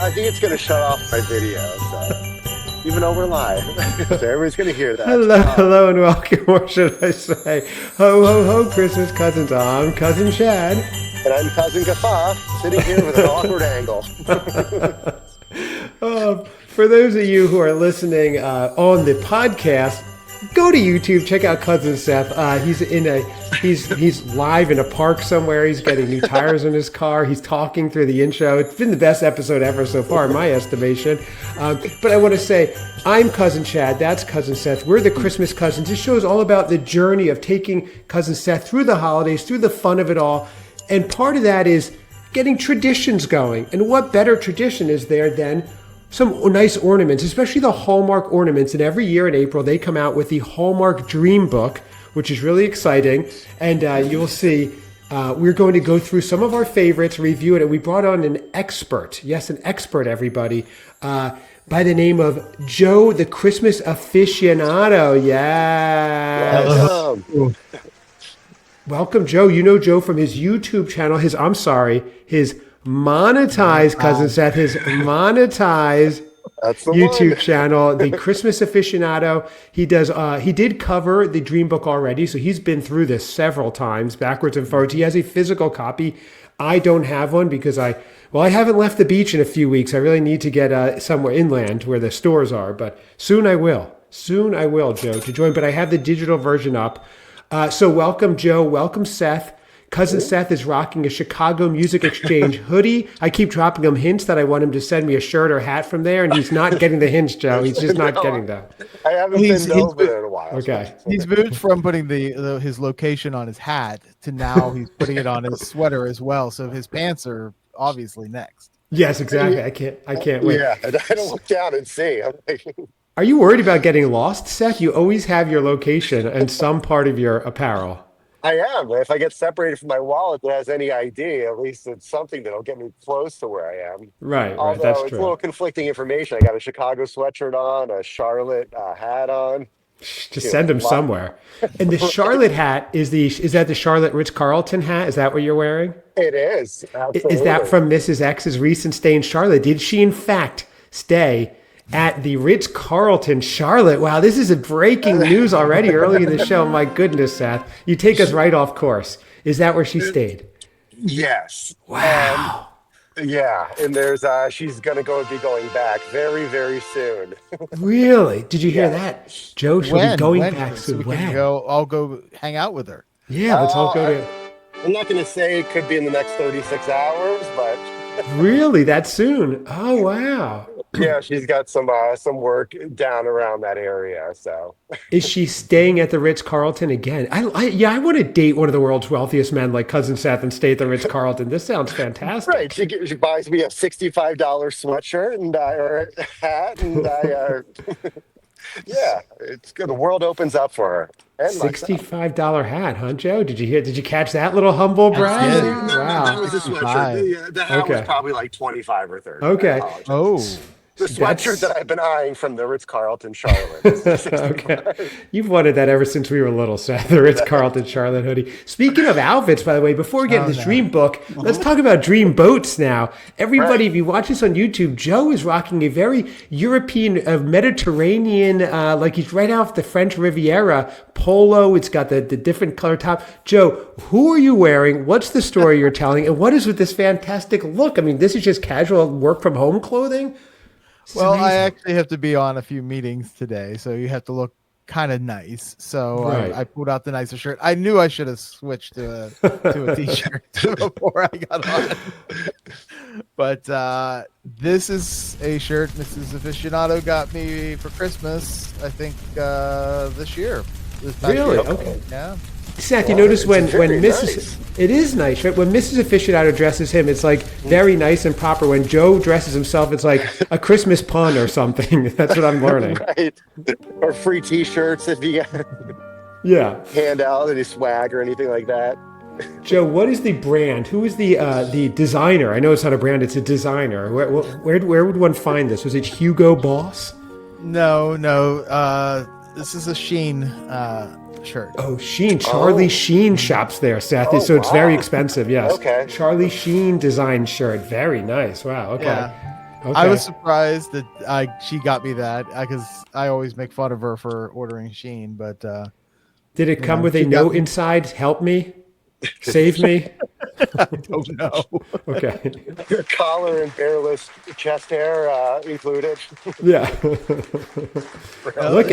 I think it's going to shut off my video, so even though we're live, so everybody's going to hear that. Hello, and welcome. Or should I say, ho, ho, ho, Christmas cousins. I'm Cousin Shad. And I'm Cousin Gaffa, sitting here with an awkward angle. For those of you who are listening on the podcast, go to YouTube, check out Cousin Seth. He's live in a park somewhere. He's getting new tires in his car. He's talking through the intro. It's been the best episode ever so far, in my estimation. But I want to say, I'm Cousin Chad. That's Cousin Seth. We're the Christmas Cousins. This show is all about the journey of taking Cousin Seth through the holidays, through the fun of it all. And part of that is getting traditions going. And what better tradition is there than some nice ornaments, especially the Hallmark ornaments. And every year in April, they come out with the Hallmark Dream Book, which is really exciting. And you'll see, we're going to go through some of our favorites, review it. And we brought on an expert. Yes, an expert, everybody, by the name of Joe, the Christmas Aficionado. Yeah. Welcome, Joe. You know Joe from his YouTube channel, his monetized Cousin Seth, his monetized YouTube channel, the Christmas Aficionado. He did cover the Dream Book already, so he's been through this several times, backwards and forwards. He has a physical copy. I don't have one because I haven't left the beach in a few weeks. I really need to get somewhere inland where the stores are, but soon I will. Soon I will, Joe, to join. But I have the digital version up. So welcome, Joe. Welcome, Seth. Cousin Seth is rocking a Chicago Music Exchange hoodie. I keep dropping him hints that I want him to send me a shirt or hat from there, and he's not getting the hints, Joe. He's just not getting that. I haven't been over there in a while. Okay. He's moved from putting his location on his hat to now he's putting it on his sweater as well. So his pants are obviously next. Yes, exactly. I can't wait. Yeah, I don't look down and see. I'm like, are you worried about getting lost, Seth? You always have your location and some part of your apparel. I am. If I get separated from my wallet that has any ID, at least it's something that'll get me close to where I am. Right, Although that's it's true. a little conflicting information. I got a Chicago sweatshirt on, a Charlotte hat on. Just send him somewhere. And the Charlotte hat, is that the Charlotte Ritz-Carlton hat? Is that what you're wearing? It is. Absolutely. Is that from Mrs. X's recent stay in Charlotte? Did she, in fact, stay at the Ritz-Carlton Charlotte? Wow, this is a breaking news already early in the show. My goodness, Seth. You take us right off course. Is that where she stayed? Yes. Wow. Yeah, and there's she's gonna be going back very, very soon. Really? Did you hear that, Joe? She'll be going back so soon. we can I'll go hang out with her. Yeah, let's all go to. I'm not gonna say it could be in the next 36 hours, but Really, that soon? Oh, wow. yeah, she's got some work down around that area. So Is she staying at the Ritz-Carlton again? I want to date one of the world's wealthiest men like Cousin Seth and stay at the Ritz-Carlton. This sounds fantastic. right, she buys me a $65 sweatshirt and or a hat, and yeah, it's good. The world opens up for her. And $65 hat, huh, Joe? Did you catch that little humble brag? Wow, that was a sweatshirt. The hat was probably like 25 or 30. Okay. The sweatshirt that I've been eyeing from the Ritz-Carlton Charlotte. Okay. You've wanted that ever since we were little, Seth, the Ritz-Carlton Charlotte hoodie. Speaking of outfits, by the way, before we get into the Dream Book, let's talk about dream boats now. Everybody, if you watch this on YouTube, Joe is rocking a very European, Mediterranean, like he's right off the French Riviera polo. It's got the different color top. Joe, who are you wearing? What's the story you're telling? And what is with this fantastic look? I mean, this is just casual work from home clothing? Well, I actually have to be on a few meetings today, so you have to look kind of nice. So I pulled out the nicer shirt. I knew I should have switched to a t-shirt before I got on. But this is a shirt Mrs. Aficionado got me for Christmas, I think, this year. Really? Okay. Yeah. Seth, you notice when Mrs. Nice. It is nice, right? When Mrs. Aficionado dresses him, it's like very nice and proper. When Joe dresses himself, it's like a Christmas pun or something. That's what I'm learning. Right. Or free T-shirts if you hand out any swag or anything like that. Joe, what is the brand? Who is the designer? I know it's not a brand; it's a designer. Where would one find this? Was it Hugo Boss? No. This is a Sheen shirt. Oh, Sheen. Charlie Sheen shops there, Seth. So it's very expensive, yes. Okay. Charlie Sheen design shirt. Very nice. Wow. Okay. Yeah. Okay. I was surprised that she got me that because I always make fun of her for ordering Shein, but Did it come with a she got note me. inside? Help me, save me. I don't know. Okay. Your collar and hairless chest hair included. Yeah. Well, look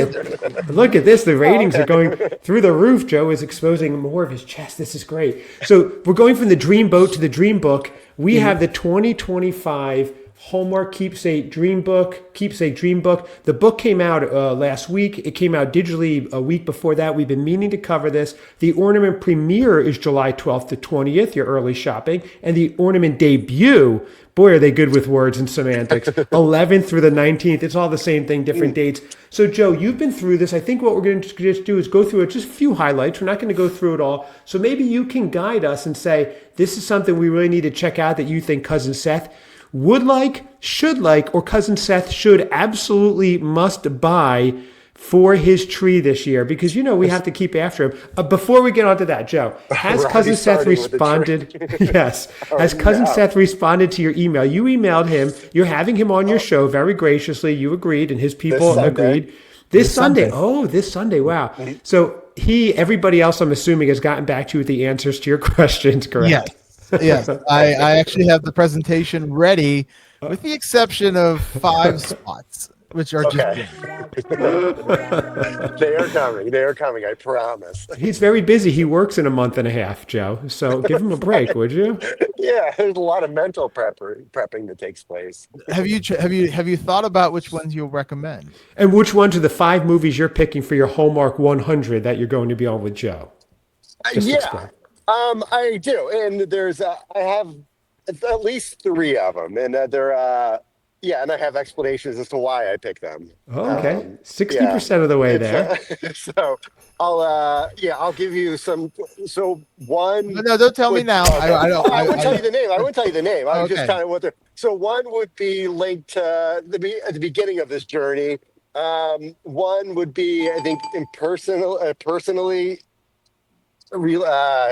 at this. The ratings are going Okay. through the roof. Joe is exposing more of his chest. This is great. So we're going from the Dream Boat to the Dream Book. We have the 2025 Hallmark Keepsake Dream Book. The book came out last week. It came out digitally a week before that. We've been meaning to cover this. The Ornament premiere is July 12th to 20th, your early shopping. And the Ornament debut, boy, are they good with words and semantics, 11th through the 19th. It's all the same thing, different dates. So, Joe, you've been through this. I think what we're going to just do is go through it, just a few highlights. We're not going to go through it all. So maybe you can guide us and say, this is something we really need to check out that you think Cousin Seth would like, should like, or Cousin Seth should absolutely must buy for his tree this year, because we have to keep after him. Before we get on to that, Joe, has Cousin Seth responded? Yes. Has Cousin Seth responded to your email? You emailed him. You're having him on your show very graciously. You agreed, and his people agreed. This Sunday. Oh, this Sunday. Wow. So everybody else, I'm assuming, has gotten back to you with the answers to your questions, correct? Yes. Yes, I actually have the presentation ready, with the exception of 5 spots, which are just They are coming. They are coming. I promise. He's very busy. He works in a month and a half, Joe. So give him a break, would you? Yeah, there's a lot of mental prepping that takes place. Have you thought about which ones you'll recommend? And which ones are the 5 movies you're picking for your Hallmark 100 that you're going to be on with Joe? Just explain. I do, and there's I have at least 3 of them, and they're and I have explanations as to why I pick them. Oh, okay, 60% of the way there. So I'll give you some. So one. No, don't tell me now. Okay. I wouldn't tell you the name. I wouldn't tell you the name. I was Okay. just kind of what they're. So one would be linked to at the beginning of this journey. One would be, I think, personally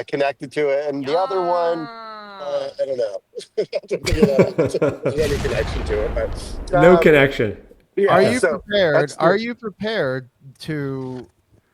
connected to it, and the other one, I don't know. I have to figure that out. There's any connection to it, but No connection. yeah, Are you so prepared? that's Are you prepared to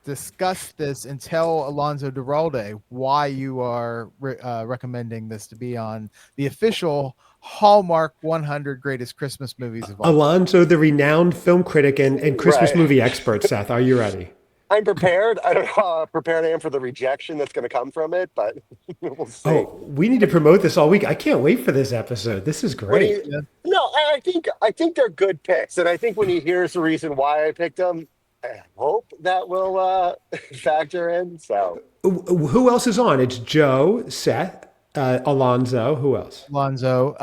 discuss this and tell Alonso Duralde why you are recommending this to be on the official Hallmark 100 Greatest Christmas Movies of all time? Alonso, the renowned film critic and Christmas Right. movie expert. Seth, are you ready? I'm prepared. I don't know how prepared I am for the rejection that's going to come from it, but we'll see. Oh, we need to promote this all week. I can't wait for this episode. This is What do great. you- No, I think they're good picks, and I think when he hears the reason why I picked them, I hope that will factor in. So Who else is on? It's Joe, Seth, Alonso. Who else? Alonso,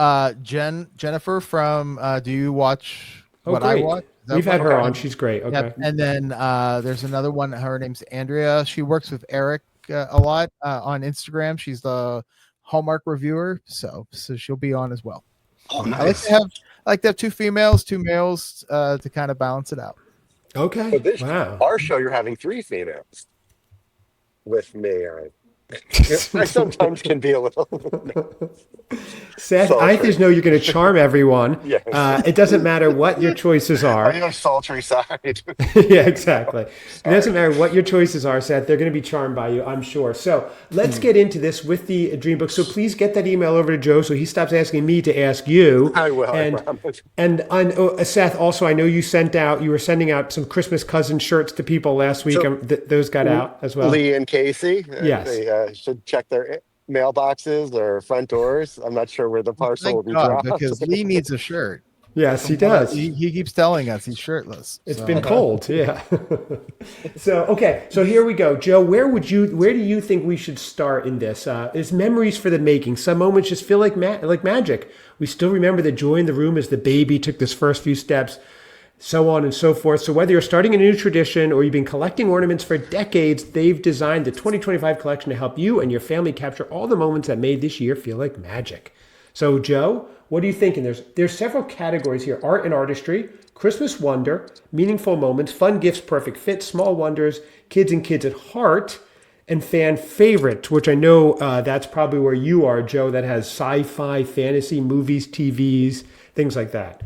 Jennifer from Do You Watch What I great. Watch? Is that We've what- had her okay. on. She's great. Okay. Yep. And then there's another one. Her name's Andrea. She works with Eric a lot on Instagram. She's the Hallmark reviewer, so she'll be on as well. oh, I like to have 2 females, 2 males to kind of balance it out. Okay. But this Wow. our show, you're having 3 females with me. I sometimes can be a little. Seth, I just know you're going to charm everyone. Yes. It doesn't matter what your choices are. On your sultry side. Yeah, exactly. It doesn't matter what your choices are, Seth. They're going to be charmed by you, I'm sure. So let's get into this with the Dream Book. So please get that email over to Joe so he stops asking me to ask you. I will. I And promise. Seth, also, I know you were sending out some Christmas cousin shirts to people last week. So- Those got out as well. Lee and Casey. Yes. They should check their mailboxes or front doors. I'm not sure where the parcel will Thank be God, dropped. because Lee needs a shirt. Yes, he does. He keeps telling us he's shirtless. It's so. been cold, yeah. So here we go, Joe. Where do you think we should start in this? It's memories for the making. Some moments just feel like magic. We still remember the joy in the room as the baby took this first few steps, so on and so forth. So whether you're starting a new tradition or you've been collecting ornaments for decades, they've designed the 2025 collection to help you and your family capture all the moments that made this year feel like magic. So Joe, what are you thinking? There's several categories here: art and artistry, Christmas wonder, meaningful moments, fun gifts, perfect fit, small wonders, kids and kids at heart, and fan favorites, which I know that's probably where you are, Joe. That has sci-fi, fantasy, movies, TVs, things like that.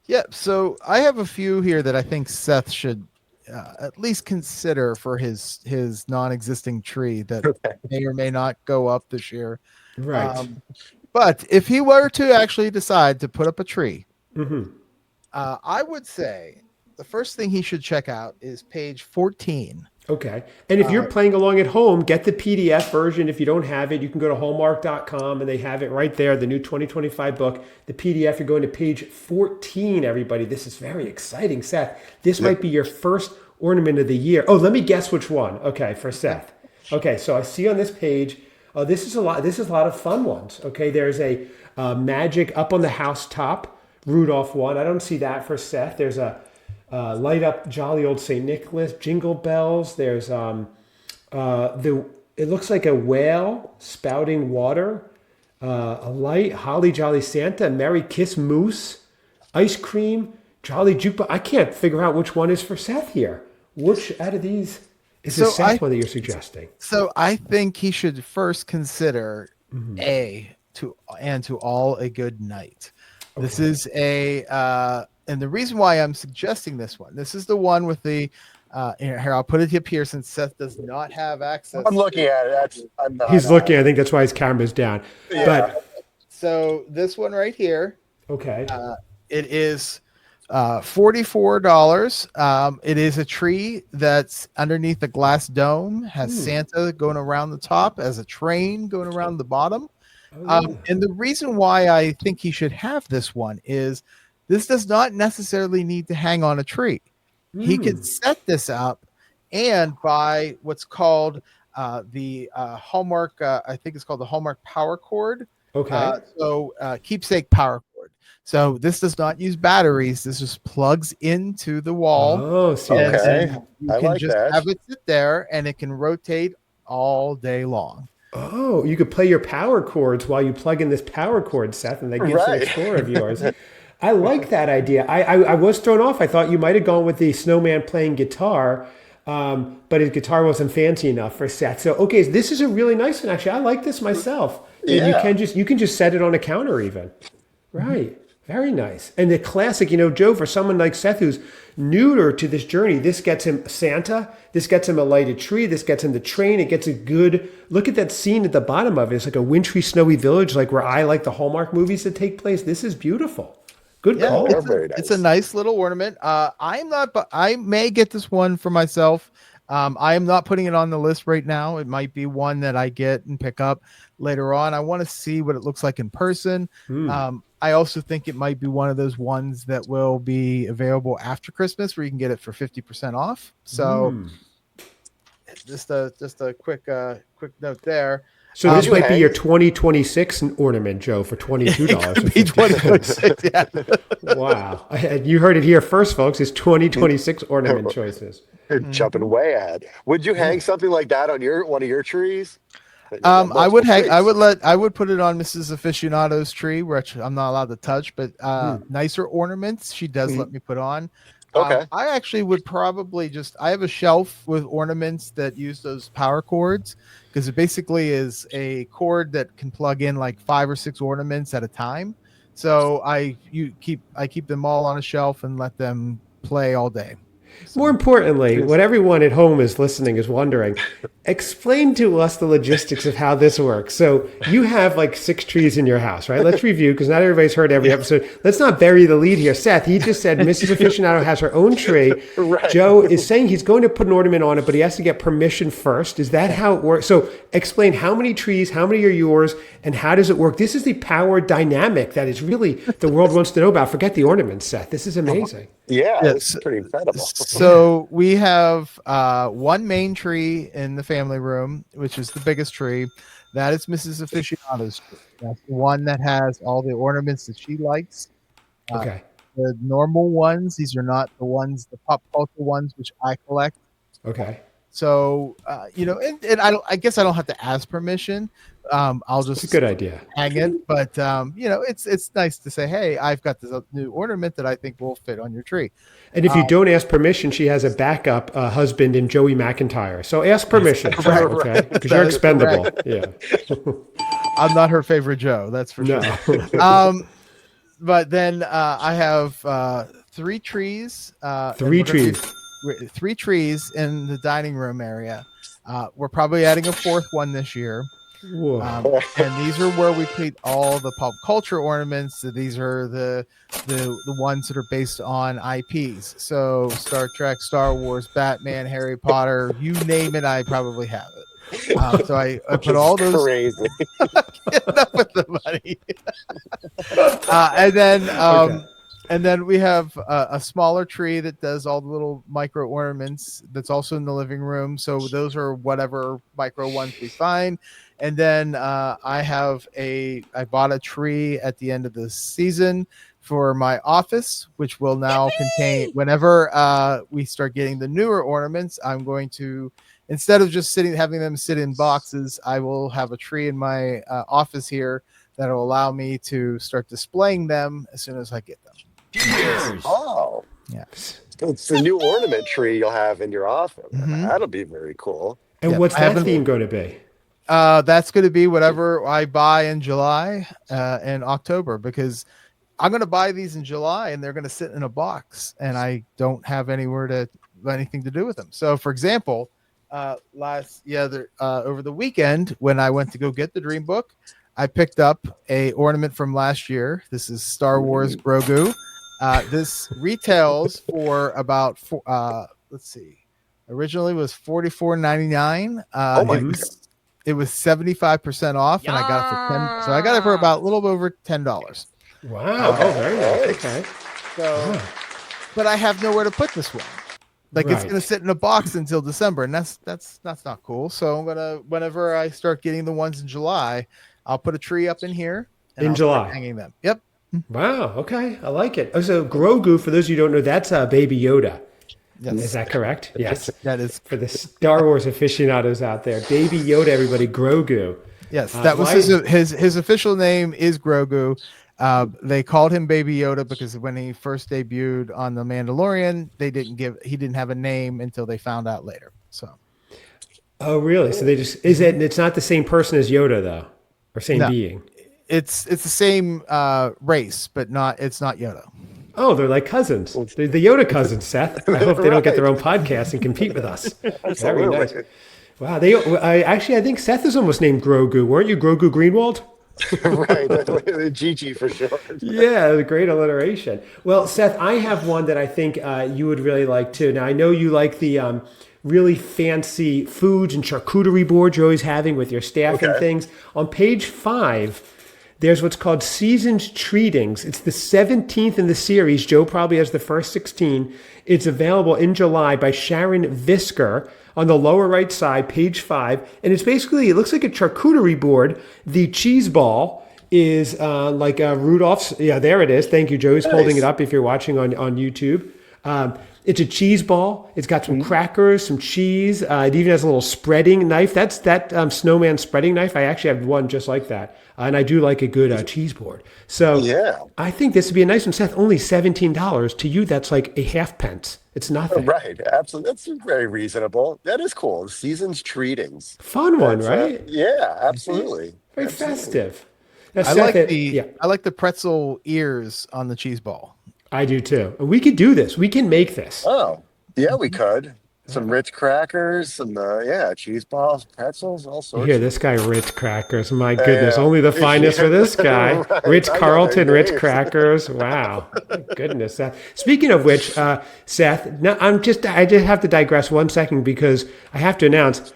Yeah, so I have a few here that I think Seth should at least consider for his non-existing tree that may or may not go up this year. Right. But if he were to actually decide to put up a tree, Mm-hmm. I would say the first thing he should check out is page 14. Okay. And if you're playing along at home, get the PDF version. If you don't have it, you can go to hallmark.com and they have it right there, the new 2025 book. The PDF, you're going to page 14, everybody. This is very exciting, Seth. This might be your first ornament of the year. Oh, let me guess which one. Okay, for Seth. Okay, so I see on this page, this is a lot of fun ones. Okay, there's a magic up on the house top, Rudolph one. I don't see that for Seth. There's a light up jolly old St. Nicholas, jingle bells. There's it looks like a whale spouting water, a light holly jolly Santa, Merry Kiss Moose, ice cream, jolly jukebox. I can't figure out which one is for Seth here. Which out of these is the Seth one that you're suggesting? So I think he should first consider to all a good night. Okay. This is and the reason why I'm suggesting this one, this is the one with the, here, I'll put it up here since Seth does not have access. I'm looking at it. He's looking. I think that's why his camera's down. Yeah. But so this one right here. Okay. It is $44. It is a tree that's underneath a glass dome, has Santa going around the top, as a train going around the bottom. And the reason why I think he should have this one is this does not necessarily need to hang on a tree. He could set this up and buy what's called the Hallmark, I think it's called the Hallmark power cord. Okay. Keepsake power cord. So this does not use batteries. This just plugs into the wall. Oh, see, okay. You can just have it sit there and it can rotate all day long. Oh, you could play your power chords while you plug in this power cord, Seth, and that gives an Explorer of yours. I like that idea. I was thrown off. I thought you might have gone with the snowman playing guitar, but his guitar wasn't fancy enough for Seth. So, okay, this is a really nice one, actually. I like this myself. Yeah. And you can just set it on a counter even. Right. Very nice. And the classic, Joe, for someone like Seth who's newer to this journey, this gets him Santa, this gets him a lighted tree, this gets him the train, it gets a good, look at that scene at the bottom of it. It's like a wintry, snowy village, like where I like the Hallmark movies that take place. This is beautiful. Good call. It's a nice little ornament. I may get this one for myself. I am not putting it on the list right now. It might be one that I get and pick up later on. I want to see what it looks like in person. I also think it might be one of those ones that will be available after Christmas where you can get it for 50% off. So just a quick note there. So this might be your 2026 ornament, Joe, for $22. Be 2026, yeah. Wow. You heard it here first, folks. It's 2026 ornament choices. You're jumping way ahead. Would you hang something like that on one of your trees? I would put it on Mrs. Aficionado's tree, which I'm not allowed to touch, but nicer ornaments she does let me put on. Okay. I actually would probably I have a shelf with ornaments that use those power cords because it basically is a cord that can plug in like 5 or 6 ornaments at a time. So I keep them all on a shelf and let them play all day. More importantly, what everyone at home is listening is wondering, explain to us the logistics of how this works. So you have like 6 trees in your house, right? Let's review because not everybody's heard every episode. Let's not bury the lead here. Seth, he just said Mrs. Aficionado has her own tree. Right. Joe is saying he's going to put an ornament on it, but he has to get permission first. Is that how it works? So explain how many trees, how many are yours, and how does it work? This is the power dynamic that is really the world wants to know about. Forget the ornaments, Seth. This is amazing. Yeah, it's pretty incredible. So we have one main tree in the family room, which is the biggest tree. That is Mrs. Aficionado's tree. That's the one that has all the ornaments that she likes. Okay. The normal ones, these are not the the pop culture ones, which I collect. Okay. So, and I guess I don't have to ask permission. I'll just it's a good idea. Hang it. But, it's nice to say, hey, I've got this new ornament that I think will fit on your tree. And if you don't ask permission, she has a backup husband in Joey McIntyre. So ask permission, okay? Because you're expendable. Yeah. I'm not her favorite Joe. That's for sure. but then I have 3 trees. Three trees in the dining room area. We're probably adding a 4th one this year. And these are where we put all the pop culture ornaments. So these are the ones that are based on IPs. So Star Trek, Star Wars, Batman, Harry Potter, you name it, I probably have it. So I put all those. Crazy. Enough with the money. And then we have a smaller tree that does all the little micro ornaments that's also in the living room. So those are whatever micro ones we find. And then I bought a tree at the end of the season for my office, which will now contain, whenever we start getting the newer ornaments, I'm going to, instead of just having them sit in boxes, I will have a tree in my office here that will allow me to start displaying them as soon as I get them. Cheers. Oh, yeah. It's a new ornament tree you'll have in your office. Mm-hmm. That'll be very cool. And what's that theme going to be? That's going to be whatever I buy in July and October, because I'm going to buy these in July and they're going to sit in a box and I don't have anything to do with them. So, for example, over the weekend when I went to go get the Dream Book, I picked up a ornament from last year. This is Star Wars Grogu. This retails for about originally was $44.99. It was 75% off, and I got it for $10. So I got it for about a little over $10. Wow! Very nice. Okay. So, but I have nowhere to put this one. Like it's gonna sit in a box until December, and that's not cool. So I'm gonna, whenever I start getting the ones in July, I'll put a tree up in here. And in July, hanging them. Yep. Wow. Okay, I like it. Oh, so Grogu, for those of you who don't know, that's Baby Yoda. Yes. Is that correct? Yes. That is for the Star Wars aficionados out there. Baby Yoda, everybody, Grogu. Yes, that was his official name is Grogu. They called him Baby Yoda because when he first debuted on The Mandalorian, he didn't have a name until they found out later. So. Oh, really? So it's not the same person as Yoda though, or same being. It's the same race, but it's not Yoda. Oh, they're like cousins. They're the Yoda cousins, Seth. I hope they don't get their own podcast and compete with us. Very nice. Wow. I think Seth is almost named Grogu. Weren't you Grogu Greenwald? Right. Gigi for sure. Yeah, a great alliteration. Well, Seth, I have one that I think you would really like too. Now, I know you like the really fancy foods and charcuterie boards you're always having with your staff and things. On page 5, there's what's called Season's Treatings. It's the 17th in the series. Joe probably has the first 16. It's available in July by Sharon Visker on the lower right side, page 5. And it's basically, it looks like a charcuterie board. The cheese ball is like Rudolph's. Yeah, there it is. Thank you, Joe. He's holding it up if you're watching on YouTube. It's a cheese ball. It's got some crackers, some cheese. It even has a little spreading knife. That's that snowman spreading knife. I actually have one just like that. And I do like a good cheese board. So I think this would be a nice one, Seth. Only $17. To you, that's like a half-pence. It's nothing. Right. Absolutely. That's very reasonable. That is cool. Season's Treatings. Fun one, right? Yeah, absolutely. Very festive. Now, I like the pretzel ears on the cheese ball. I do too. We could do this. We can make this. Oh, yeah, we could. Some Ritz crackers, some cheese balls, pretzels, all sorts. Here, this guy Ritz crackers. My goodness, only the finest for this guy. Right. Ritz Carlton, Ritz crackers. Wow, goodness. Speaking of which, Seth, now I just have to digress 1 second because I have to announce,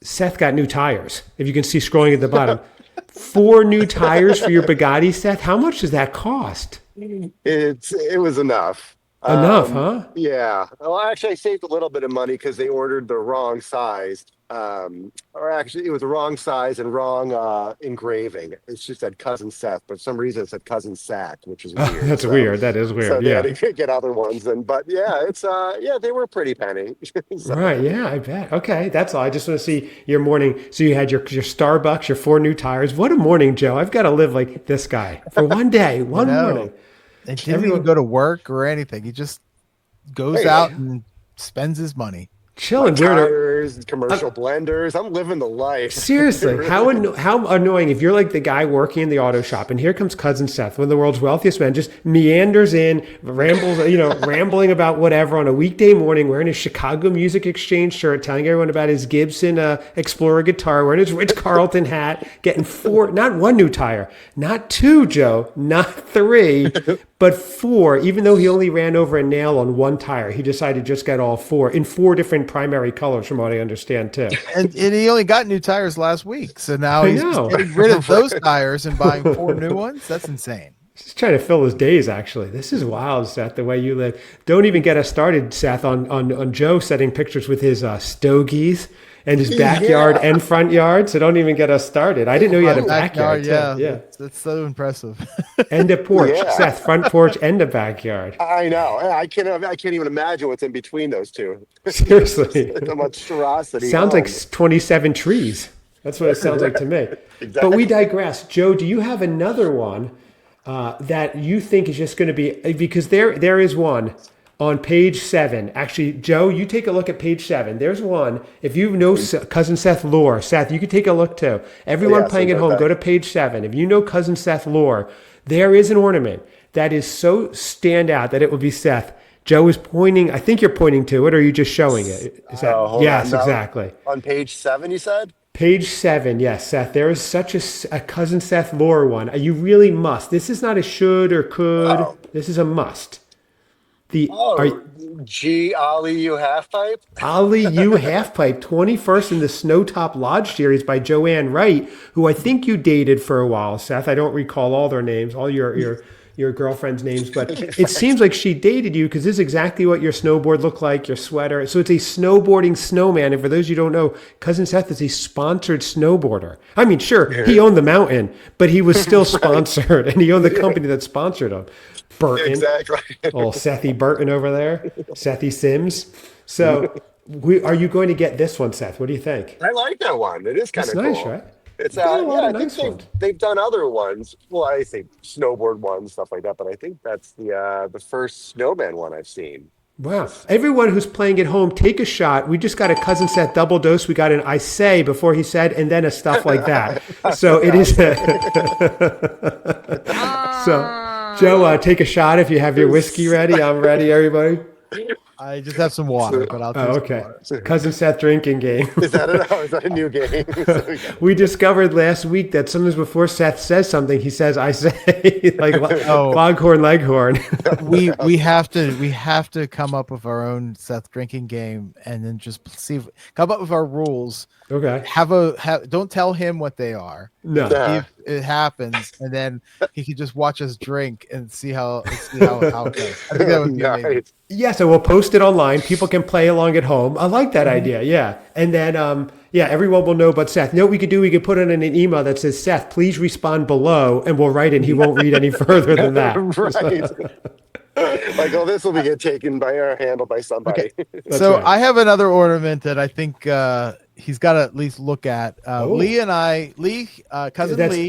Seth got new tires. If you can see scrolling at the bottom, 4 new tires for your Bugatti, Seth. How much does that cost? It was enough. Enough, huh? Yeah. Well, actually, I saved a little bit of money because they ordered the wrong size. Or actually, it was the wrong size and wrong engraving. It's just said Cousin Seth, but for some reason it said Cousin Sack, which is weird. That's weird. That is weird. So they had to get other ones. But they were a pretty penny. So. Right. Yeah, I bet. Okay, that's all. I just want to see your morning. So you had your Starbucks, your 4 new tires. What a morning, Joe. I've got to live like this guy for one day, one morning. He didn't even go to work or anything. He just goes out and spends his money. chilling. Tires, commercial blenders. I'm living the life. Seriously, how annoying if you're like the guy working in the auto shop, and here comes cousin Seth, one of the world's wealthiest men, just meanders in, rambles, rambling about whatever on a weekday morning, wearing his Chicago Music Exchange shirt, telling everyone about his Gibson Explorer guitar, wearing his Ritz Carlton hat, getting not one new tire, not two, Joe, not three, but four. Even though he only ran over a nail on one tire, he decided to just get all four in four different primary colors, from what I understand too. And he only got new tires last week, so now he's just getting rid of those tires and buying four new ones. That's insane. He's trying to fill his days, actually. This is wild, Seth, the way you live. Don't even get us started, Seth, on Joe setting pictures with his stogies and his backyard and front yard. So don't even get us started. I didn't know you had a backyard. Yeah. That's so impressive. And a porch, Seth, front porch and a backyard. I know. I can't even imagine what's in between those two. Seriously. It's a monstrosity. Sounds like 27 trees. That's what it sounds like to me. Exactly. But we digress. Joe, do you have another one that you think is just going to be, because there is one on page 7. Actually, Joe, you take a look at page 7. There's one. If you know Cousin Seth lore, Seth, you can take a look too. Everyone playing at home, go to page 7. If you know Cousin Seth lore, there is an ornament that is so stand out that it will be Seth. Joe is pointing. I think you're pointing to it, or are you just showing it? Is that, yes, exactly. On page 7, you said? Page 7, yes, Seth. There is such a Cousin Seth lore one. You really must. This is not a should or could. Oh. This is a must. Ollie, you half pipe? Ollie, you half pipe, 21st in the Snowtop Lodge series by Joanne Wright, who I think you dated for a while, Seth. I don't recall all their names, all your girlfriend's names, but it seems like she dated you because this is exactly what your snowboard looked like, your sweater. So it's a snowboarding snowman. And for those you don't know, Cousin Seth is a sponsored snowboarder. I mean, sure, he owned the mountain, but he was still sponsored, and he owned the company that sponsored him. Burton. Exactly. Oh, Sethy Burton over there. Sethy Sims. So are you going to get this one, Seth? What do you think? I like that one. It is kind of nice, cool. Right? It's I think they've done other ones. Well, I say snowboard ones, stuff like that, but I think that's the first snowman one I've seen. Wow. Everyone who's playing at home, take a shot. We just got a Cousin Seth double dose. We got an I say before he said, and then a stuff like that. So it is. So, Joe, take a shot if you have your whiskey ready. I'm ready, everybody. I just have some water, but I'll take okay. Cousin Seth drinking game. Is that a new game? We discovered last week that sometimes before Seth says something, he says, I say, like Loghorn Leghorn. we have to come up with our own Seth drinking game and then just come up with our rules. Okay. Don't tell him what they are. No. If it happens, and then he can just watch us drink and see how it goes. I think that would be amazing. Yeah, so we'll post it online. People can play along at home. I like that idea. Yeah. And then everyone will know but Seth. Know what we could do? We could put it in an email that says, Seth, please respond below, and we'll write it. He won't read any further than that. Right. Like, this will be handled by somebody. Okay. So right. I have another ornament that I think he's got to at least look at. Cousin Lee.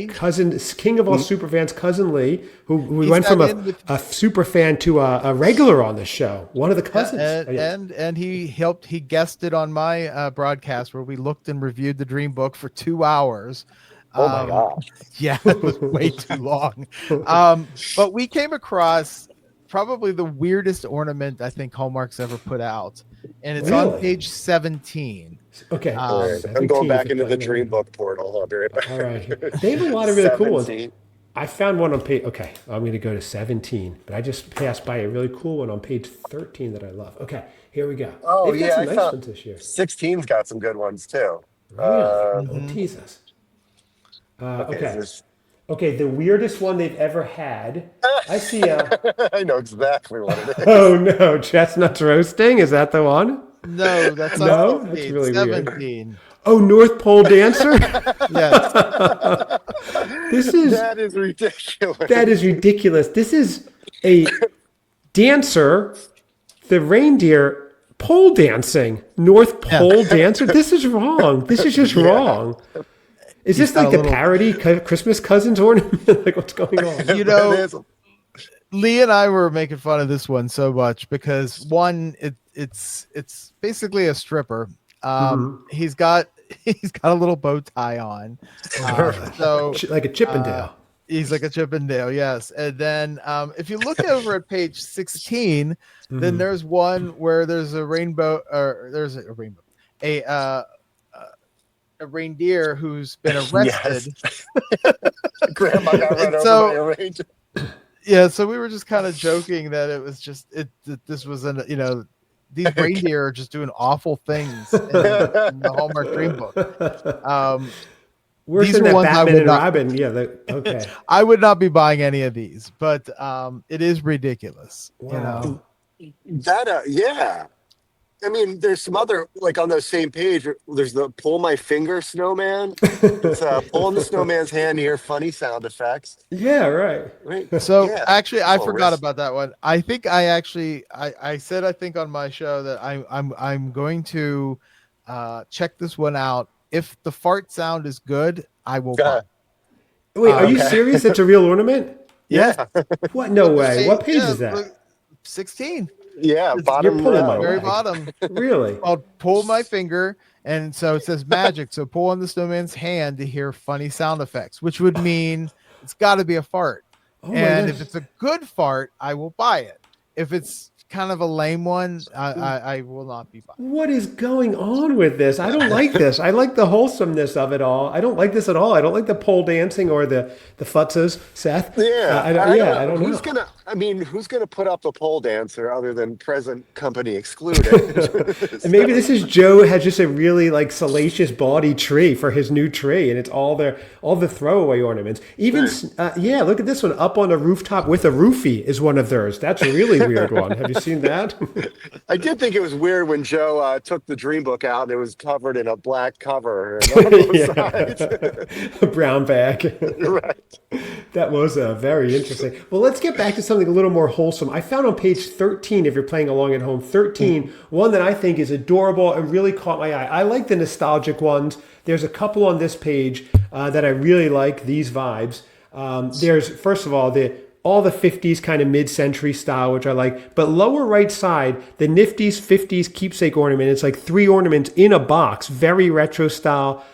King of all superfans, Cousin Lee, who we went from a super fan to a regular on the show. One of the cousins. And he guested on my broadcast where we looked and reviewed the Dream Book for 2 hours. Oh my gosh. Yeah, it was way too long. But we came across probably the weirdest ornament I think Hallmark's ever put out, and it's on page 17. Okay, I'm going back into the Dream Book portal. I'll be right back. All right, they have a lot of really cool ones. I found one on page. Okay, I'm going to go to 17, but I just passed by a really cool one on page 13 that I love. Okay, here we go. Oh, they've got some nice ones this year. 16's got some good ones too. Really? Don't tease us. Okay, the weirdest one they've ever had. I see I know exactly what it is. Oh no, chestnuts roasting? Is that the one? No, that's not that's really 17. Weird. Oh, North Pole Dancer? Yes. That is ridiculous. That is ridiculous. This is a dancer, the reindeer pole dancing. North Pole Dancer? This is wrong. This is just wrong. Is this like the parody Christmas Cousins ornament? Like, what's going on? Lee and I were making fun of this one so much because one, it's basically a stripper. He's got a little bow tie on, so like a Chippendale. He's like a Chippendale, yes. And then if you look over at page 16, then there's one where there's a rainbow, or there's a rainbow, a reindeer who's been arrested. Grandma got run over by a reindeer. Yeah, so we were just kind of joking that it was just this was these reindeer are just doing awful things in the Hallmark Dream Book. Worse than that Batman and Robin. Yeah, okay. I would not be buying any of these, but it is ridiculous. Wow. Yeah. I mean, there's some other, like on the same page, there's the pull my finger snowman. It's pulling the snowman's hand to hear funny sound effects. Yeah, right. So actually, I forgot about that one. I think I said, I think on my show that I'm going to check this one out. If the fart sound is good, I will buy it. Wait, are you serious? That's a real ornament? Yeah. What? No way. What page is that? 16. Yeah, bottom, very bottom. Really? I'll pull my finger, and so it says magic. So pull on the snowman's hand to hear funny sound effects, which would mean it's got to be a fart. And if it's a good fart, I will buy it. If it's kind of a lame one, I will not be buying. What is going on with this? I don't like this. I like the wholesomeness of it all. I don't like this at all. I don't like the pole dancing or the futzes, Seth. Yeah, I don't know. Who's gonna put up the pole dancer other than present company excluded? And maybe this is Joe has just a really like salacious bawdy tree for his new tree, and it's all the throwaway ornaments. Even look at this one up on a rooftop with a roofie is one of theirs. That's a really weird one. Have you seen that? I did think it was weird when Joe took the Dream Book out and it was covered in a black cover and on both sides. A brown bag. Right. That was very interesting. Well, let's get back to something a little more wholesome. I found on page 13, if you're playing along at home, 13, one that I think is adorable and really caught my eye. I like the nostalgic ones. There's a couple on this page that I really like, these vibes. There's, first of all, all the 50s kind of mid-century style, which I like. But lower right side, the Nifty's 50s keepsake ornament. It's like 3 ornaments in a box, very retro style.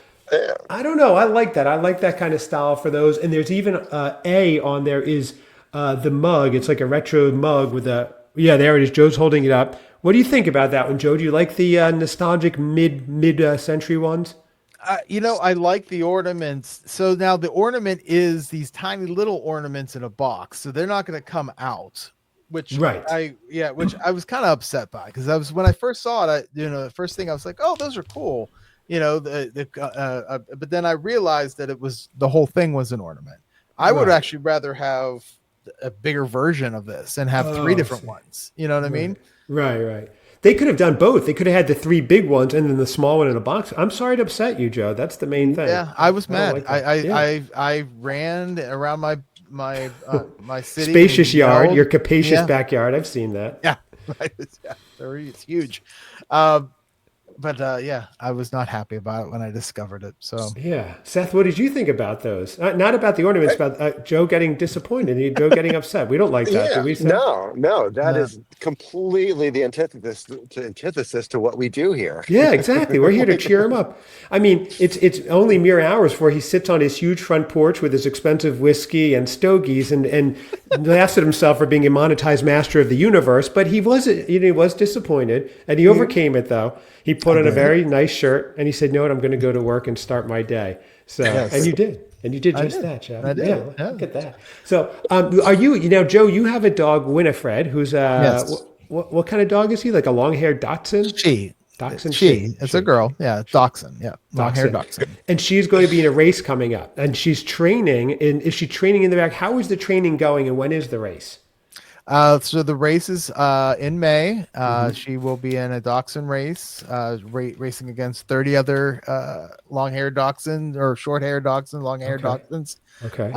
I don't know. I like that. I like that kind of style for those. And there's even A on there is the mug. It's like a retro mug with there it is. Joe's holding it up. What do you think about that one, Joe? Do you like the nostalgic mid-century ones? I like the ornaments. So now the ornament is these tiny little ornaments in a box. So they're not going to come out, which I was kind of upset by, because when I first saw it, the first thing I was like, oh, those are cool. But then I realized that the whole thing was an ornament. I would actually rather have a bigger version of this and have 3 different ones. You know what I mean? Right. They could have done both. They could have had the 3 big ones and then the small one in a box. I'm sorry to upset you, Joe. That's the main thing. Yeah, I was mad. I ran around my city spacious yard, your capacious backyard. I've seen that. Yeah, it's huge. But I was not happy about it when I discovered it. So yeah, Seth, what did you think about those? Not about the ornaments, about Joe getting disappointed and Joe getting upset. We don't like that, do we? Seth? No, that is completely the antithesis to what we do here. Yeah, exactly. We're here to cheer him up. I mean, it's only mere hours before he sits on his huge front porch with his expensive whiskey and stogies and laughs at himself for being a monetized master of the universe. But he was disappointed, and he overcame it though. He put on a very nice shirt and he said, "No, I'm going to go to work and start my day." So, and you did. And you did just that, Joe. I did. Yeah, look at that. So, are you Joe, you have a dog, Winifred, who's what kind of dog is he? Like a long-haired Dachshund? She. It's a girl. Yeah, Dachshund. Yeah, long-haired Dachshund. And she's going to be in a race coming up. And she's training. And is she training in the back? How is the training going and when is the race? So the race is in May. She will be in a dachshund race, racing against 30 other long-haired dachshunds or short-haired dachshunds, long-haired dachshunds. Okay.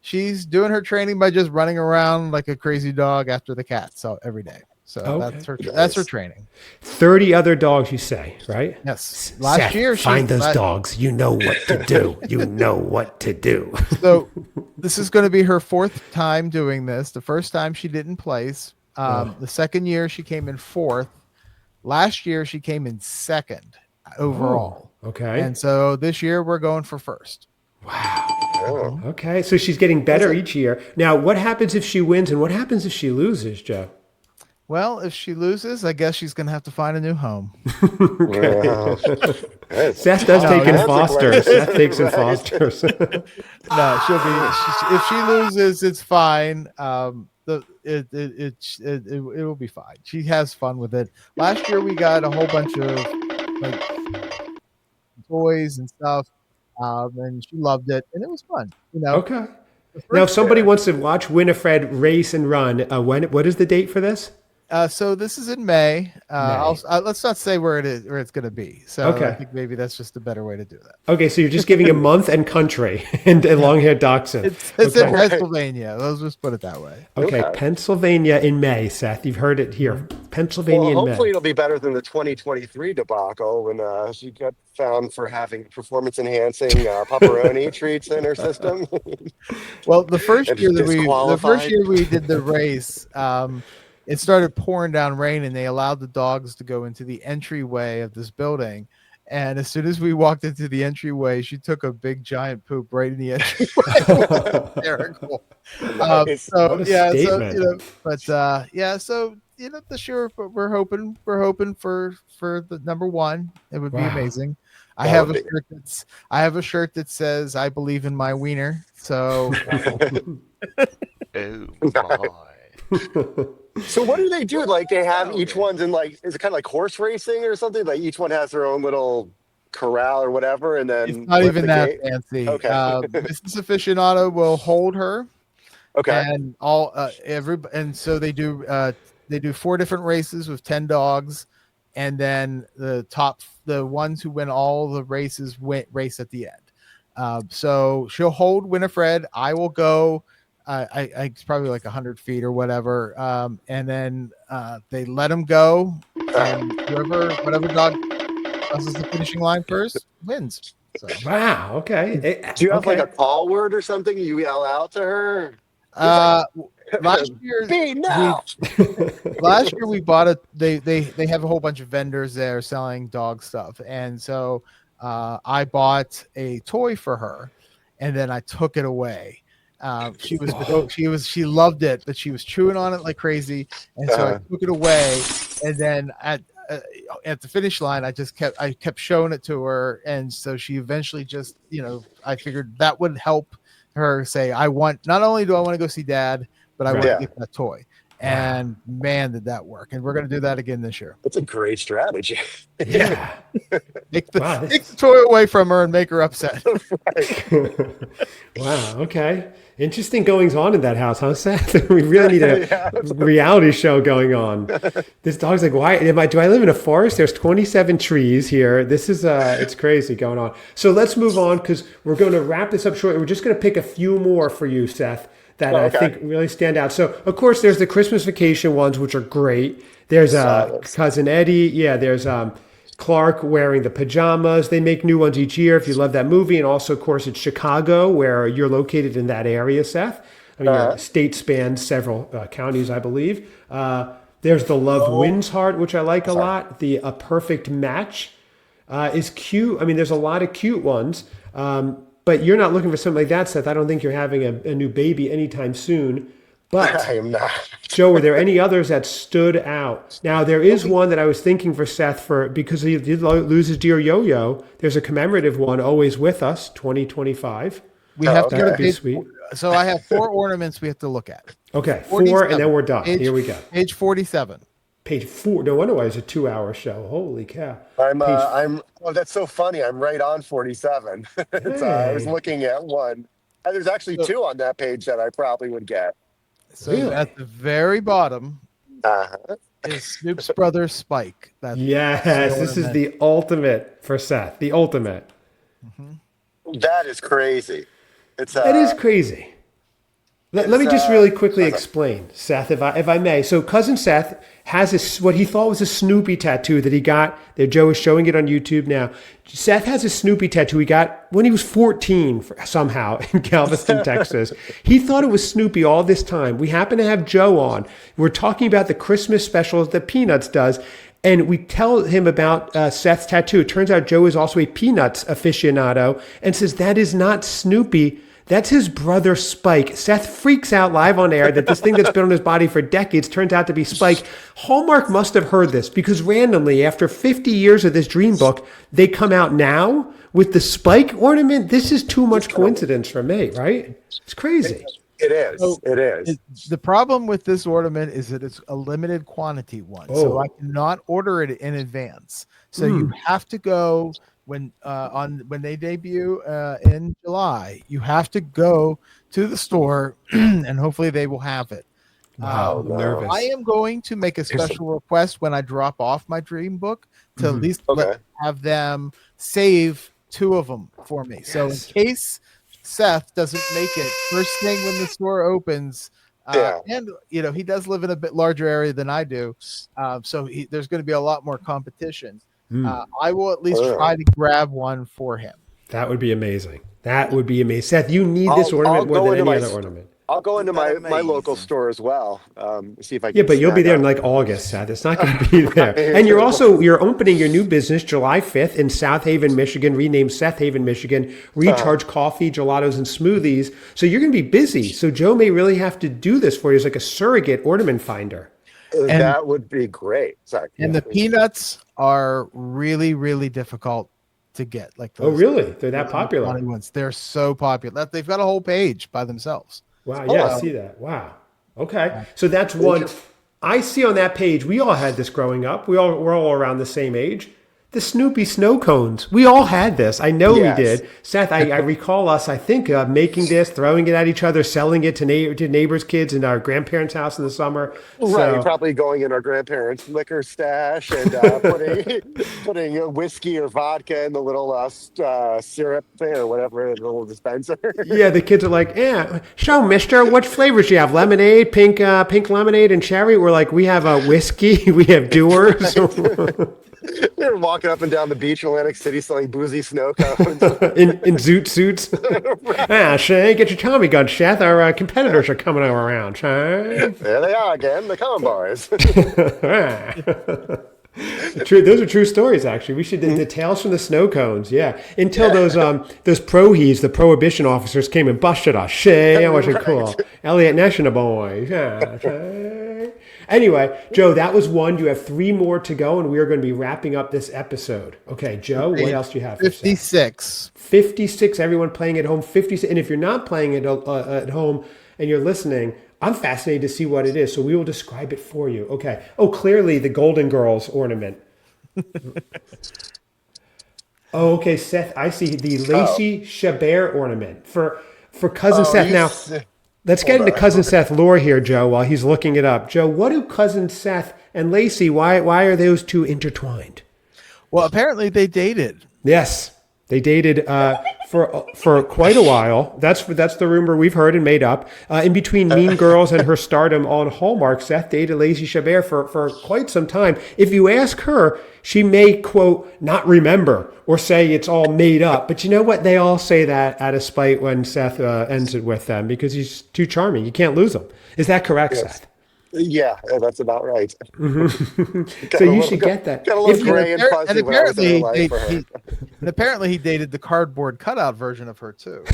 She's doing her training by just running around like a crazy dog after the cat. So every day. So Okay. that's her training. 30 other dogs, you say, right? Yes. Seth, find those dogs. You know what to do. You know what to do. So this is going to be her 4th time doing this. The first time she didn't place. The second year she came in 4th. Last year she came in 2nd overall. Oh, okay. And so this year we're going for 1st. Wow. Oh. Okay. So she's getting better each year. Now, what happens if she wins and what happens if she loses, Joe? Well, if she loses, I guess she's going to have to find a new home. Seth does take in fosters. Seth takes in fosters. No, she'll be. If she loses, it's fine. It will be fine. She has fun with it. Last year we got a whole bunch of like toys and stuff, and she loved it, and it was fun. Okay. Now, if somebody wants to watch Winifred race and run, what is the date for this? So this is in May. Let's not say where it's going to be. So I think maybe that's just a better way to do that. Okay, so you're just giving a month and country and long-haired dachshund. It's in Pennsylvania. Let's just put it that way. Okay, Pennsylvania in May, Seth. You've heard it here. Pennsylvania in May. Hopefully it'll be better than the 2023 debacle when she got found for having performance-enhancing pepperoni treats in her system. Well, the first year we did the race, it started pouring down rain, and they allowed the dogs to go into the entryway of this building. And as soon as we walked into the entryway, she took a big giant poop right in the entryway. It was hysterical. This year we're hoping for the number 1. It would be amazing. I have a shirt that says "I believe in my wiener." So, oh my. So what do they do? Like they have each one's in is it kind of like horse racing or something? Like each one has their own little corral or whatever, and then it's not even that fancy. Okay. Christmas Aficionado will hold her. Okay. And so they do 4 different races with 10 dogs, and then the ones who win all the races race at the end. So she'll hold Winifred. I will go. It's probably like 100 feet or whatever. And then they let them go, and whatever dog crosses the finishing line first wins. So. Wow. Okay. Do you have like a call word or something you yell out to her? Last year we bought it. They have a whole bunch of vendors there selling dog stuff, and so I bought a toy for her, and then I took it away. She loved it, but she was chewing on it like crazy, and so I took it away. And then at the finish line, I kept showing it to her, and so she eventually just, I figured that would help her say, not only do I want to go see Dad, but I want to get that toy. And man, did that work! And we're going to do that again this year. That's a great strategy. Yeah. Take the toy away from her and make her upset. Wow. Okay. Interesting goings on in that house, huh, Seth? We really need a reality show going on. This dog's like, why do I live in a forest? There's 27 trees here. This is it's crazy going on. So let's move on because we're going to wrap this up shortly. We're just going to pick a few more for you, Seth, that I think really stand out. So, of course, there's the Christmas Vacation ones, which are great. There's Cousin Eddie. Yeah, there's Clark wearing the pajamas. They make new ones each year if you love that movie. And also, of course, it's Chicago, where you're located in that area, Seth. I mean, your state spans several counties, I believe. There's the Love Wins Heart, which I like a lot. The A Perfect Match is cute. I mean, there's a lot of cute ones. But you're not looking for something like that, Seth. I don't think you're having a new baby anytime soon. But I am not. Joe, were there any others that stood out? Now, there is one that I was thinking for Seth because he did lose his dear Yo-Yo. There's a commemorative one, Always With Us, 2025. We have to go to be sweet. So I have 4 ornaments we have to look at. Okay, 4, and then we're done. Here we go. Page 47. Page 4. No wonder why it's a 2-hour show. Holy cow! Oh, that's so funny. I'm right on 47. I was looking at one. And there's actually 2 on that page that I probably would get. So at the very bottom is Snoop's brother Spike. This is the ultimate for Seth. The ultimate. That is crazy. It is crazy. Let me just really quickly explain, Seth, if I may. So cousin Seth has this, what he thought was a Snoopy tattoo that he got. There, Joe is showing it on YouTube now. Seth has a Snoopy tattoo he got when he was 14 somehow in Galveston, Texas. He thought it was Snoopy all this time. We happen to have Joe on. We're talking about the Christmas specials that Peanuts does. And we tell him about Seth's tattoo. It turns out Joe is also a Peanuts aficionado and says that is not Snoopy. That's his brother Spike. Seth freaks out live on air that this thing that's been on his body for decades turns out to be Spike. Hallmark must have heard this because randomly, after 50 years of this dream book, they come out now with the Spike ornament. This is too much coincidence for me, right? It's crazy. It is. So it is. The problem with this ornament is that it's a limited quantity one. So I cannot order it in advance. So you have to go when they debut in July. You have to go to the store and hopefully they will have it. Wow, I'm nervous. I am going to make a special request when I drop off my dream book to at least have them save 2 of them for me. Yes. So in case Seth doesn't make it first thing when the store opens, and he does live in a bit larger area than I do, so there's going to be a lot more competition. I will at least try to grab one for him. That would be amazing. Seth, you need this ornament more than any other ornament. I'll go into my local store as well. See if I can. Yeah, but you'll be there in like August, Seth. It's not going to be there. And you're opening your new business July 5th in South Haven, Michigan, renamed Seth Haven, Michigan. Recharge coffee, gelatos, and smoothies. So you're going to be busy. So Joe may really have to do this for you as like a surrogate ornament finder. That would be great. Sorry. And the peanuts are really, really difficult to get. Like those, really? They're that popular? Ones. They're so popular. They've got a whole page by themselves. Wow. Yeah, I see that. Wow. Okay. So that's one. I see on that page, we all had this growing up. We're all around the same age. The Snoopy snow cones. We all had this. I know we did. Seth, I recall us, I think, making this, throwing it at each other, selling it to neighbors' kids in our grandparents' house in the summer. Right. So, probably going in our grandparents' liquor stash and putting whiskey or vodka in the little syrup thing or whatever, the little dispenser. Yeah, the kids are like, so, mister, what flavors do you have? Lemonade, pink lemonade, and cherry? We're like, we have whiskey, we have Dewar's. They're walking up and down the beach in Atlantic City selling boozy snow cones. in zoot suits. Shay, get your Tommy gun, Seth. Our competitors are coming around, Shay. There they are again, the con boys. True, those are true stories. Actually, we should the tales from the snow cones. Yeah, until those prohies, the prohibition officers came and busted us. Shay, that wasn't cool. Elliot National boys. Yeah, Shay. Anyway, Joe, that was one. You have 3 more to go, and we are going to be wrapping up this episode. Okay, Joe, what else do you have? 56. 56. Everyone playing at home. 56. And if you're not playing it at home and you're listening, I'm fascinated to see what it is. So we will describe it for you. Okay. Oh, clearly the Golden Girls ornament. Oh, okay, Seth. I see the Lacey Chabert ornament for cousin Seth. Now. Let's get into cousin Seth lore here, Joe, while he's looking it up. Joe, what do cousin Seth and Lacey, why are those two intertwined? Well, apparently they dated. Yes, they dated for quite a while. That's the rumor we've heard and made up. In between Mean Girls and her stardom on Hallmark, Seth dated Lacey Chabert for quite some time. If you ask her, she may, quote, not remember or say it's all made up. But you know what? They all say that out of spite when Seth ends it with them because he's too charming. You can't lose him. Is that correct, Seth? Yeah, that's about right. Mm-hmm. So you should get that. Got a little gray and fuzzy when I was in her life for her. And apparently he dated the cardboard cutout version of her too.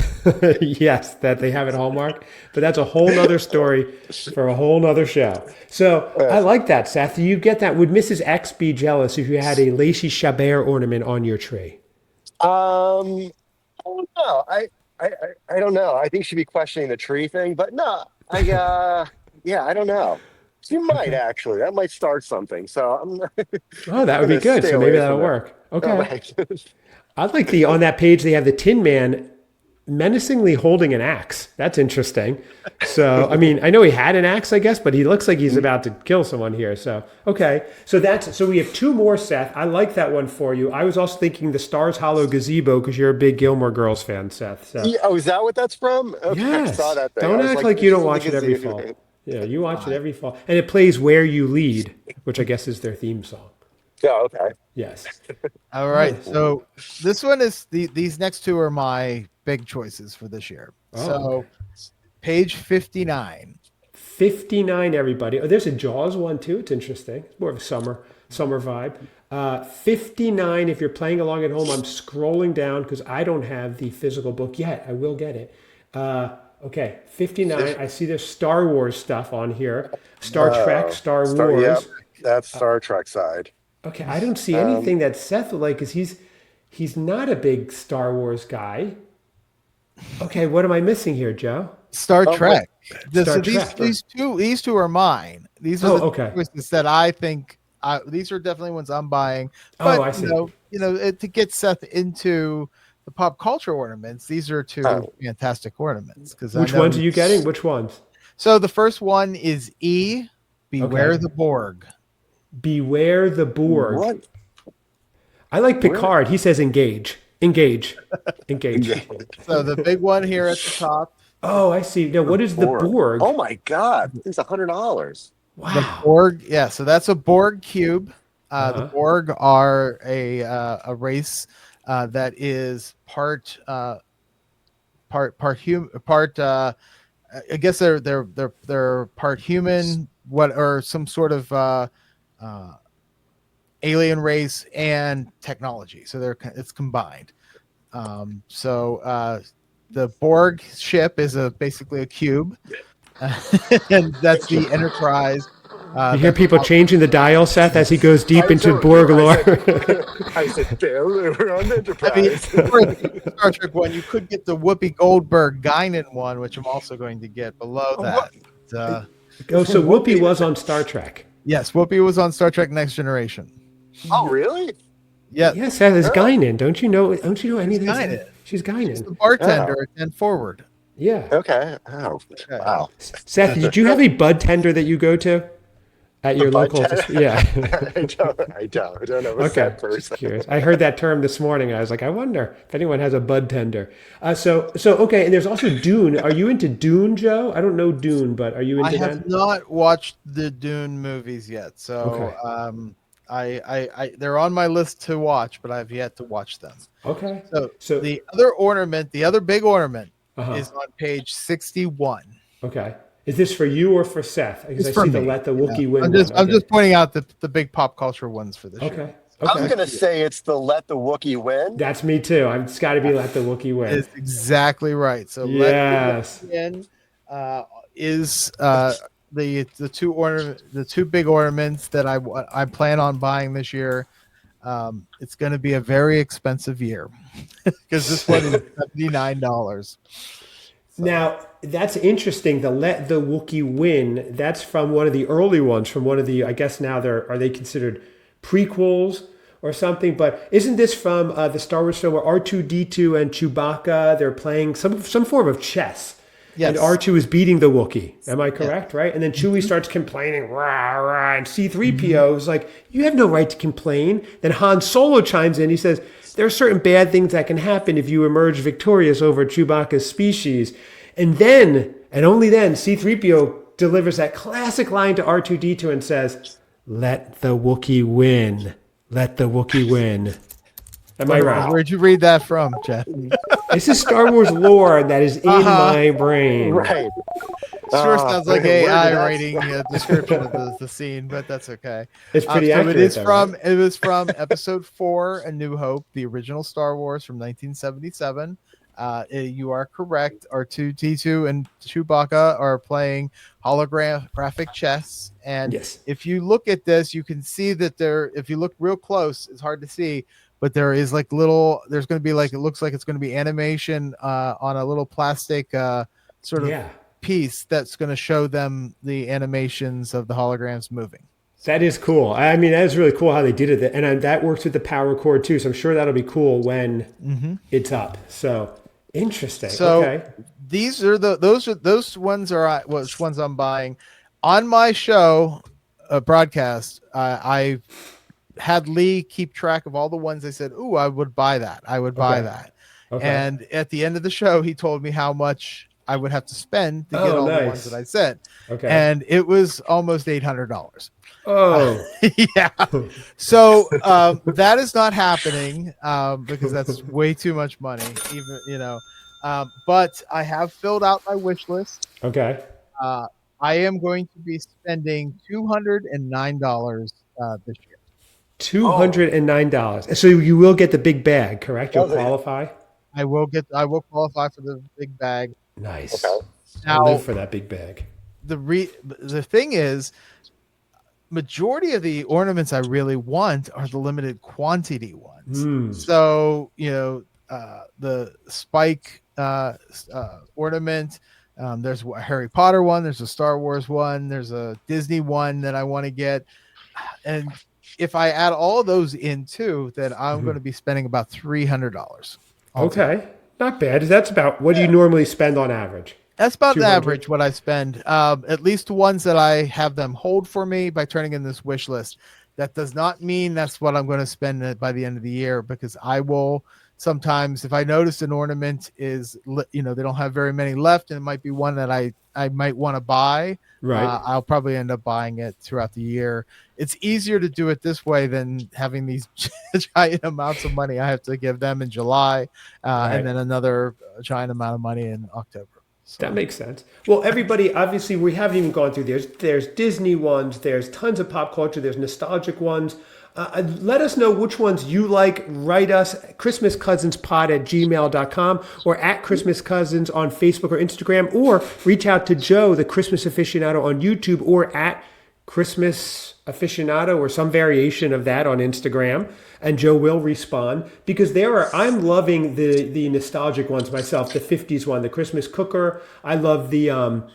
Yes, that they have at Hallmark. But that's a whole nother story for a whole nother show. So I like that, Seth. Do you get that? Would Mrs. X be jealous if you had a Lacey Chabert ornament on your tree? I don't know. I don't know. I think she'd be questioning the tree thing, but no, yeah, I don't know. She might actually. That might start something. So that would be good. So maybe that'll work. Okay. Right. I'd like on that page they have the Tin Man menacingly holding an axe. That's interesting. So, I mean, I know he had an axe, I guess, but he looks like he's about to kill someone here. So, okay. So we have two more, Seth. I like that one for you. I was also thinking the Stars Hollow Gazebo because you're a big Gilmore Girls fan, Seth. So, Yeah, oh, is that what that's from? Okay, I saw yes. that thing. I Don't was act like, like you this don't is watch the it every gazebo. fall. Yeah, you watch it every fall. And it plays Where You Lead, which I guess is their theme song. Yeah, okay. Yes. All right. Oh. So this one is these next two are my big choices for this year. Oh, So okay. page 59. 59, everybody. Oh, there's a Jaws one too. It's interesting. It's more of a summer vibe. 59, if you're playing along at home, I'm scrolling down because I don't have the physical book yet. I will get it. Okay, 59. I see there's Star Wars stuff on here. Star Trek, Star Wars. Yeah, that's Star Trek side. Okay, I don't see anything that Seth would like because he's not a big Star Wars guy. Okay, what am I missing here, Joe? Star Trek. Star So Trek. these two are mine. These are okay. choices that I think these are definitely ones I'm buying. Oh, But I see. To get Seth into the pop culture ornaments, these are two fantastic ornaments. Because Which ones are you getting? Which ones? So the first one is E. Beware the Borg. Beware the Borg. What? I like Picard. He says engage. Engage. Engage. So the big one here at the top. Oh, I see. Now, what is the Borg? Oh my God, it's $100. Wow. The Borg, yeah. So that's a Borg cube. The Borg are a race that is part human, part. I guess they're part human. Or some sort of alien race and technology. So it's combined. The Borg ship is basically a cube, and that's the Enterprise. You hear people changing the dial, Seth, as he goes deep into Borg lore. I said, damn, we're on Enterprise. I mean, for the Star Trek one, you could get the Whoopi Goldberg Guinan one, which I'm also going to get below that. So Whoopi was on Star Trek. Yes, Whoopi was on Star Trek Next Generation. Oh, really? Yeah. Yes, Seth is Guinan. Don't you know any of these? Guinan. She's Guinan. She's the bartender and forward. Yeah. Okay. Oh, wow. Seth, did you have a bud tender that you go to at your local? Yeah. I don't know. Okay. Just curious. I heard that term this morning. And I was like, I wonder if anyone has a bud tender. So okay. And there's also Dune. Are you into Dune, Joe? I don't know Dune, but are you into that? I have not watched the Dune movies yet, so they're on my list to watch, but I've yet to watch them. Okay. So the other big ornament is on page 61. Okay. Is this for you or for Seth? Because It's I for see me. the Let the Wookiee Win. I'm just pointing out the big pop culture ones for this year. Okay. I was going to say it's the Let the Wookiee Win. That's me too. It's got to be Let the Wookiee Win. It's exactly right. So yes. Let the Wookiee Win is the two big ornaments that I plan on buying this year. It's going to be a very expensive year because this one is $79. Now that's interesting. The Let the Wookiee Win. That's from one of the early ones. From one of the. I guess now are they considered prequels or something? But isn't this from the Star Wars film where R2-D2 and Chewbacca they're playing some form of chess? Yes. And R2 is beating the Wookiee. Am I correct? Yeah. Right? And then Chewie starts complaining, rah, rah, and C-3PO is like, you have no right to complain. Then Han Solo chimes in. He says, there are certain bad things that can happen if you emerge victorious over Chewbacca's species. And then, and only then, C-3PO delivers that classic line to R2-D2 and says, let the Wookiee win. Let the Wookiee win. Am I right? Where'd you read that from, Jeff? This is Star Wars lore that is in my brain. Right. Sure sounds like AI writing a description of the scene, but that's okay. It's pretty accurate. It was from Episode 4, A New Hope, the original Star Wars from 1977. You are correct. R2-D2 and Chewbacca are playing holographic chess, and if you look at this, you can see that if you look real close, it's hard to see. But there is there's going to be it looks like it's going to be animation on a little plastic sort of piece that's going to show them the animations of the holograms moving. That is cool. I mean, that is really cool how they did it. And that works with the power cord too. So I'm sure that'll be cool when it's up. So Interesting. So okay. these are those ones are which ones I'm buying on my show broadcast. I had Lee keep track of all the ones I said, "Ooh, I would buy that. I would buy that." Okay. And at the end of the show, he told me how much I would have to spend to get all the ones that I said. Okay. And it was almost $800. Oh. Yeah. So that is not happening because that's way too much money, even. But I have filled out my wish list. Okay. I am going to be spending $209 this year. $209. So you will get the big bag, correct? You'll qualify. I will qualify for the big bag. Nice. Okay. Now, I live for that big bag. The thing is, majority of the ornaments I really want are the limited quantity ones. So the Spike ornament. There's a Harry Potter one. There's a Star Wars one. There's a Disney one that I want to get. And if I add all of those in too, then I'm going to be spending about $300. Okay. Not bad. That's about what do you normally spend on average? That's about the average what I spend. At least the ones that I have them hold for me by turning in this wish list. That does not mean that's what I'm going to spend by the end of the year, because I will sometimes, if I notice an ornament is, they don't have very many left, and it might be one that I might want to buy. Right. I'll probably end up buying it throughout the year. It's easier to do it this way than having these giant amounts of money I have to give them in July, and then another giant amount of money in October. So. That makes sense. Well, everybody, obviously, we haven't even gone through there's Disney ones, there's tons of pop culture, there's nostalgic ones. Let us know which ones you like. Write us ChristmasCousinsPod@gmail.com or at Christmas Cousins on Facebook or Instagram, or reach out to Joe, the Christmas Aficionado, on YouTube, or at Christmas Aficionado or some variation of that on Instagram, and Joe will respond, because I'm loving the nostalgic ones myself. The 50s one, the Christmas cooker. I love the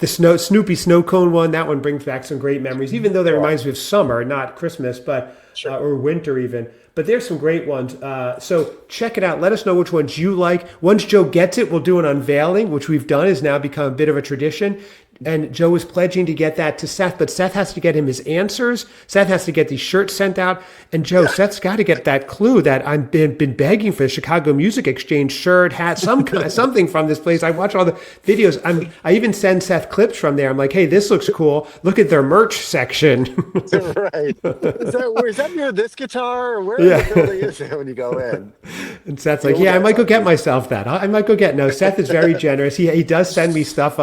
Snoopy snow cone one. That one brings back some great memories, even though that reminds me of summer, not Christmas, but or winter even. But there's some great ones. So check it out. Let us know which ones you like. Once Joe gets it, we'll do an unveiling, which we've done, has now become a bit of a tradition. And Joe is pledging to get that to Seth, but Seth has to get him his answers. Seth has to get these shirts sent out. And Joe, Seth's got to get that clue that I've been begging for, the Chicago Music Exchange shirt, hat, something from this place. I watch all the videos. I even send Seth clips from there. I'm like, hey, this looks cool. Look at their merch section. Right. Is that near this guitar? Or where the building is it when you go in? And Seth's like, I might go get myself that. I might go get. No, Seth is very generous. He does send me stuff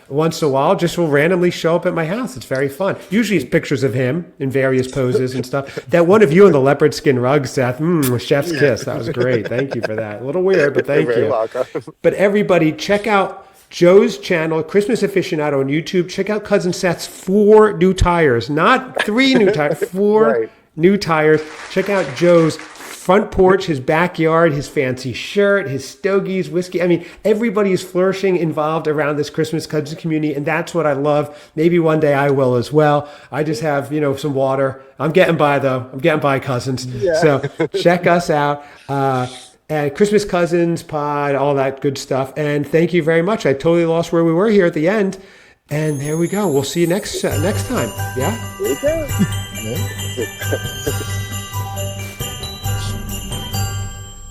once in a while. Just will randomly show up at my house. It's very fun. Usually it's pictures of him in various poses and stuff. That one of you in the leopard skin rug, Seth, chef's kiss. That was great. Thank you for that. A little weird, but thank you. You're very welcome. But everybody, check out Joe's channel, Christmas Aficionado on YouTube. Check out Cousin Seth's 4 new tires, not 3 new tires, 4 new tires. Check out Joe's front porch, his backyard, his fancy shirt, his stogies, whiskey. I mean, everybody is flourishing involved around this Christmas Cousins community, and that's what I love. Maybe one day I will as well. I just have, some water. I'm getting by, though. I'm getting by, cousins. Yeah. So check us out. And Christmas Cousins Pod, all that good stuff. And thank you very much. I totally lost where we were here at the end. And there we go. We'll see you next time. Yeah? Okay.